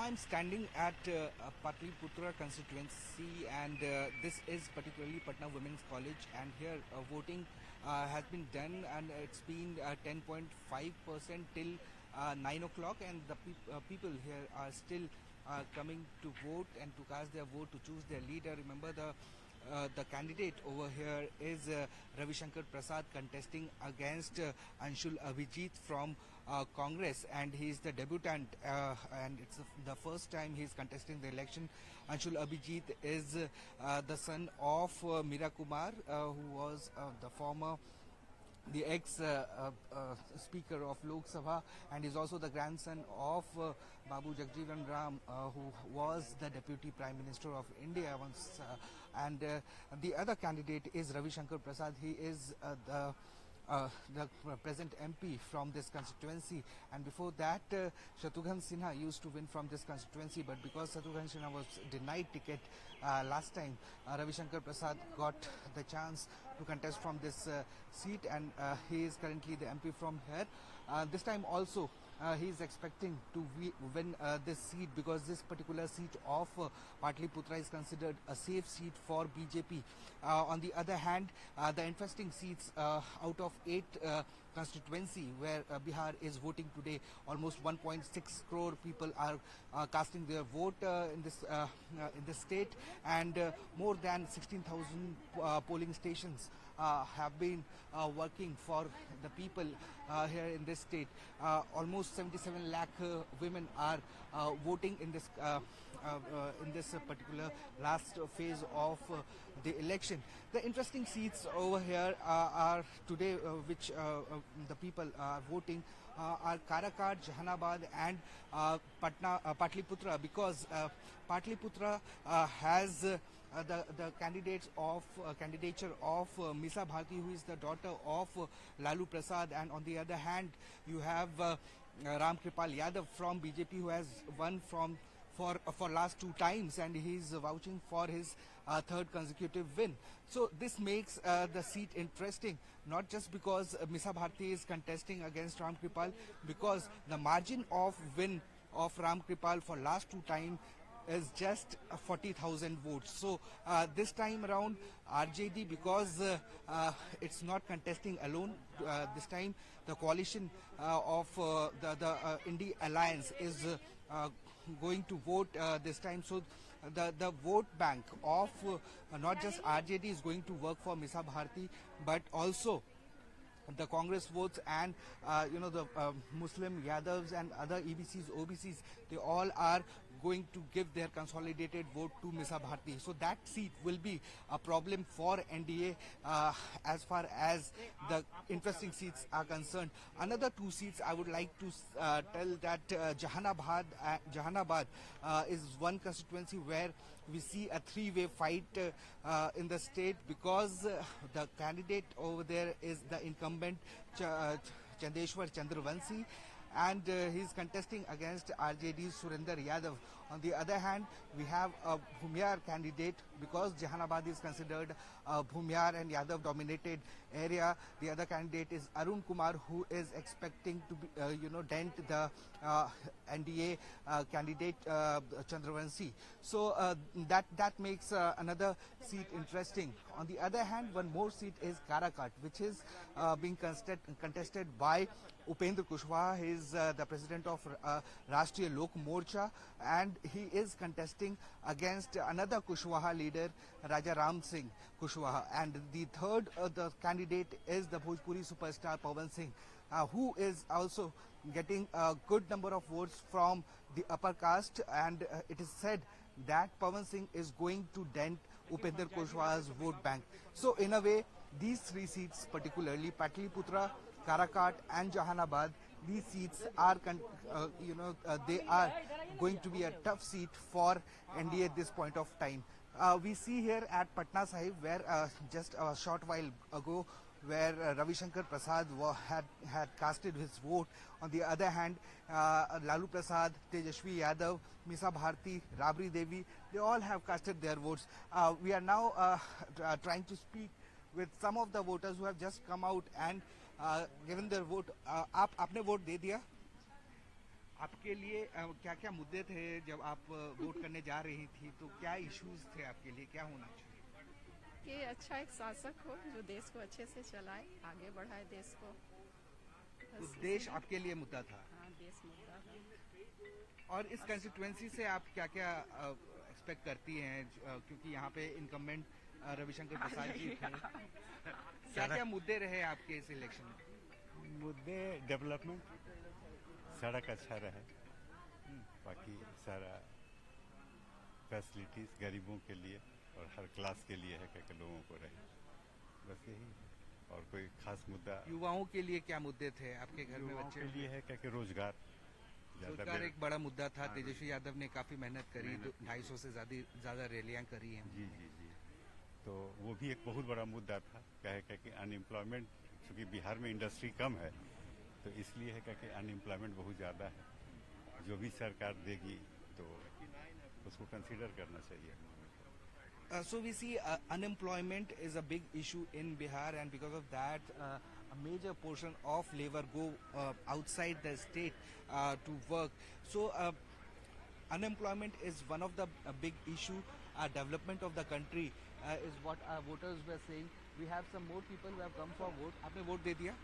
I'm standing at Patliputra constituency, and this is particularly Patna Women's College. And here, voting has been done, and it's been 10.5% till 9 o'clock, and the people here are still coming to vote and to cast their vote to choose their leader. Remember, the candidate over here is Ravi Shankar Prasad contesting against Anshul Abhijit from Congress, and he is the debutant, and it's the first time he is contesting the election. Anshul Abhijit is the son of Meera Kumar, who was the ex-speaker of Lok Sabha, and is also the grandson of Babu Jagjeevan Ram, who was the Deputy Prime Minister of India once. And the other candidate is Ravi Shankar Prasad. He is the present MP from this constituency, and before that Shatrughan Sinha used to win from this constituency, but because Shatrughan Sinha was denied ticket last time, Ravi Shankar Prasad got the chance to contest from this seat, and he is currently the MP from here. This time also he is expecting to win this seat, because this particular seat of Patliputra is considered a safe seat for BJP. On the other hand, the interesting seats out of 8 constituency where Bihar is voting today, almost 1.6 crore people are casting their vote in this state, and more than 16,000 polling stations have been working for the people here in this state. Almost 77 lakh women are voting in this particular last phase of the election. The interesting seats over here are today, which the people are voting, are Karakat, Jahanabad, and Patliputra, because Patliputra has the candidature of Misa Bharti, who is the daughter of Lalu Prasad, and on the other hand you have Ram Kripal Yadav from BJP, who has won for last 2 times, and he is vouching for his third consecutive win. So this makes the seat interesting, not just because Misa Bharti is contesting against Ram Kripal, because the margin of win of Ram Kripal for last 2 times is just 40,000 votes. So this time around RJD, because it's not contesting alone, this time the coalition of the Indie Alliance is going to vote this time. So the vote bank of not just RJD is going to work for Misa Bharti, but also the Congress votes, and the Muslim Yadavs and other EBCs, OBCs, they all are going to give their consolidated vote to Misa Bharti. So that seat will be a problem for NDA as far as the interesting seats are concerned. Another 2 seats I would like to tell that Jahanabad is one constituency where we see a 3-way fight in the state, because the candidate over there is the incumbent Chandeshwar Chandravanshi, and he is contesting against RJD's Surinder Yadav. On the other hand, we have a Bhumiyar candidate, because Jahanabad is considered a Bhumiyar and Yadav dominated area. The other candidate is Arun Kumar, who is expecting to be, dent the NDA candidate Chandravanshi. So that makes another seat interesting. On the other hand, one more seat is Karakat, which is being contested by Upendra Kushwaha. He is the president of Rashtriya Lok Morcha, and he is contesting against another Kushwaha leader, Raja Ram Singh Kushwaha. And the third the candidate is the Bhojpuri superstar Pawan Singh, who is also getting a good number of votes from the upper caste, and it is said that Pawan Singh is going to dent Upendra Kushwaha's vote bank. So in a way, these 3 seats, particularly Patliputra, Karakat and Jahanabad, these seats are they are going to be a tough seat for NDA at this point of time. We see here at Patna Sahib, where just a short while ago, where Ravi Shankar Prasad had casted his vote. On the other hand, Lalu Prasad, Tejashwi Yadav, Misa Bharti, Rabri Devi, they all have casted their votes. We are now trying to speak with some of the voters who have just come out and given their vote. आपने vote दे दिया? आपके लिए क्या क्या मुद्दे थे जब आप वोट करने जा रही थी, तो क्या इश्यूज थे आपके लिए, क्या होना चाहिए? कि अच्छा एक शासक हो जो देश को अच्छे से चलाए, आगे बढ़ाए देश को। तो बस देश इसीलिए। आपके लिए मुद्दा था। हाँ, देश मुद्दा है। और इस कंस्टिट्यूएंसी से आप क्या क्या एक्सपेक्ट करती हैं, क्योंकि यहाँ पे इनकम्बेंट रविशंकर प्रसाद जी थे, क्या सड़क क्या मुद्दे रहे आपके इस इलेक्शन में? मुद्दे डेवलपमेंट, सड़क अच्छा रहे, बाकी सारा फैसिलिटीज गरीबों के लिए और हर क्लास के लिए है कि लोगों को रहे, बस यही। और कोई खास मुद्दा युवाओं के लिए क्या मुद्दे थे आपके घर में? युवाओं बच्चे के लिए है कि रोजगार रोजगार एक बड़ा मुद्दा था। हाँ, तेजस्वी यादव ने काफी मेहनत करी, मेहनत की। 250 से ज्यादा रैलियां करी हैं जी उन्होंने। जी जी। तो वो भी एक बहुत बड़ा मुद्दा था, क्या कि अनएम्प्लॉयमेंट, चूँकि बिहार में इंडस्ट्री कम है तो इसलिए है कि अनएम्प्लॉयमेंट बहुत ज़्यादा है। जो भी सरकार देगी तो उसको कंसीडर करना चाहिए। So we see unemployment is a big issue in Bihar, and because of that, a major portion of labor go outside the state to work. So unemployment is one of the big issue. Development of the country is what our voters were saying. We have some more people who have come for vote. आपने vote दे दिया?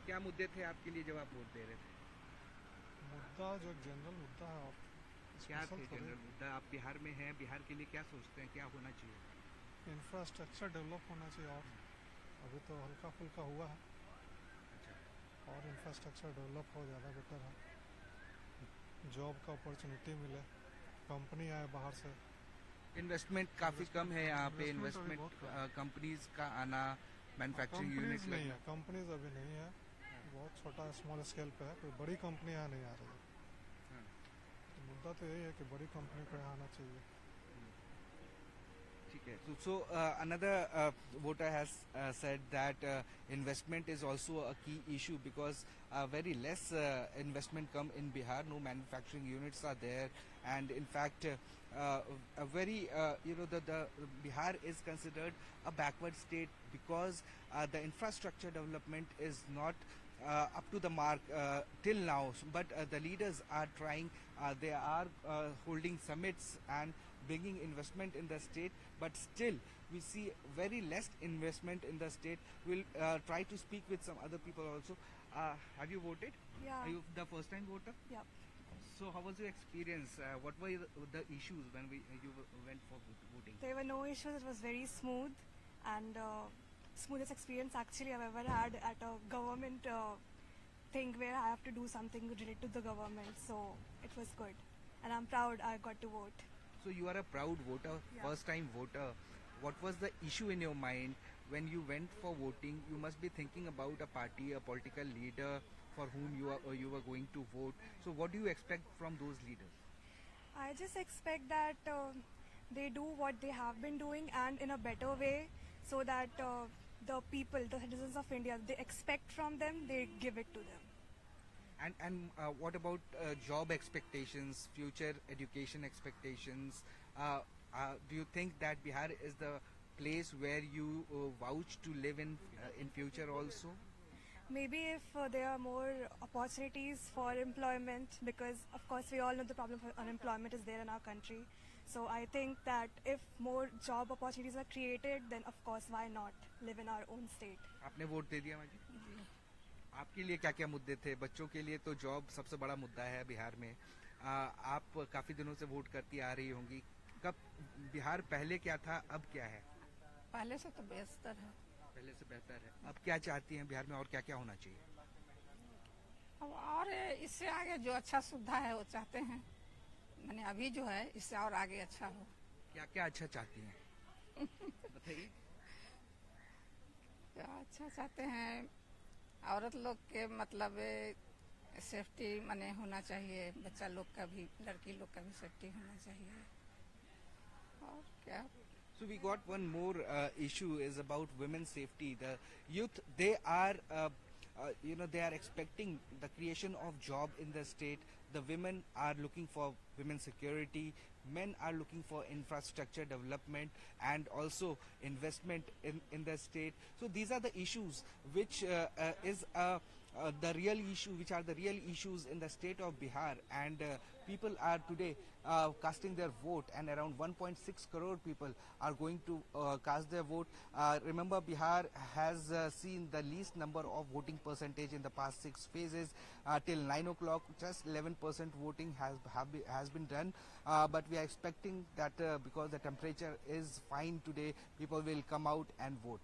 क्या मुद्दे थे आपके लिए जब आप vote दे रहे थे? मुद्दा जो जनरल मुद्दा है, आप क्या थे स्पेशल थोड़े। जनरल मुद्दा? आप बिहार में हैं, बिहार के लिए क्या सोचते हैं, क्या होना चाहिए? इंफ्रास्ट्रक्चर डेवलप होना चाहिए, और अभी तो हल्का फुल्का हुआ है, और इंफ्रास्ट्रक्चर डेवलप हो ज़्यादा बेटर है। जॉब का अपॉर्चुनिटी मिले, कंपनी आए बाहर से। इन्वेस्टमेंट काफी कम है यहाँ पे। इन्वेस्टमेंट अभी इन्वेस्टमेंट बहुत कम कंपनीज का आना, मैन्युफैक्चरिंग कंपनीज यूनिट नहीं है, कंपनीज अभी नहीं है, बहुत छोटा स्मॉल स्केल पे है, कोई बड़ी कंपनी यहाँ नहीं आ रही है। तो मुद्दा तो यही है कि बड़ी कंपनी को यहाँ आना चाहिए। ठीक है। So another voter has said that investment is also a key issue, because very less investment come in Bihar. No manufacturing units are there, and in fact, a very the Bihar is considered a backward state because the infrastructure development is not up to the mark till now. But the leaders are trying. They are holding summits and bringing investment in the state, but still we see very less investment in the state. We'll try to speak with some other people also. Have you voted? Yeah. Are you the first time voter? Yeah. So how was your experience? What were the issues when you went for voting? There were no issues. It was very smooth, and smoothest experience actually I've ever had at a government thing where I have to do something related to the government. So it was good, and I'm proud I got to vote. So you are a proud voter, Yeah. first time voter. What was the issue in your mind when you went for voting? You must be thinking about a party, a political leader for whom you were going to vote. So what do you expect from those leaders? I just expect that they do what they have been doing and in a better way, so that the people, the citizens of India, they expect from them, they give it to them. And what about job expectations, future education expectations? Do you think that Bihar is the place where you vouch to live in future also? Maybe if there are more opportunities for employment, because of course we all know the problem for unemployment is there in our country. So I think that if more job opportunities are created, then of course why not live in our own state. आपने vote दे दिया माजी? आपके लिए क्या क्या मुद्दे थे? बच्चों के लिए तो जॉब सबसे बड़ा मुद्दा है बिहार में। आप काफी दिनों से वोट करती आ रही होंगी। कब बिहार पहले क्या था, अब क्या है? पहले से तो बेहतर है। पहले से बेहतर है। अब क्या चाहती हैं बिहार में, और क्या क्या होना चाहिए? अब और इससे आगे जो अच्छा सुविधा है वो चाहते हैं, मैंने अभी जो है इससे और आगे अच्छा हो। क्या क्या अच्छा चाहती हैं बताइए। क्या अच्छा चाहते हैं, औरत लोग के मतलब सेफ्टी माने होना चाहिए, बच्चा लोग का भी, लड़की लोग का भी सेफ्टी होना चाहिए। और क्या? So we got one more issue is about women's safety. The youth, they are, they are expecting the creation of job in the state. The women are looking for women's security. Men are looking for infrastructure development and also investment in the state. So these are the issues which is a the real issue, which are the real issues in the state of Bihar, and people are today casting their vote, and around 1.6 crore people are going to cast their vote. Remember, Bihar has seen the least number of voting percentage in the past 6 phases. Till 9 o'clock, just 11% voting has been done, but we are expecting that because the temperature is fine today, people will come out and vote.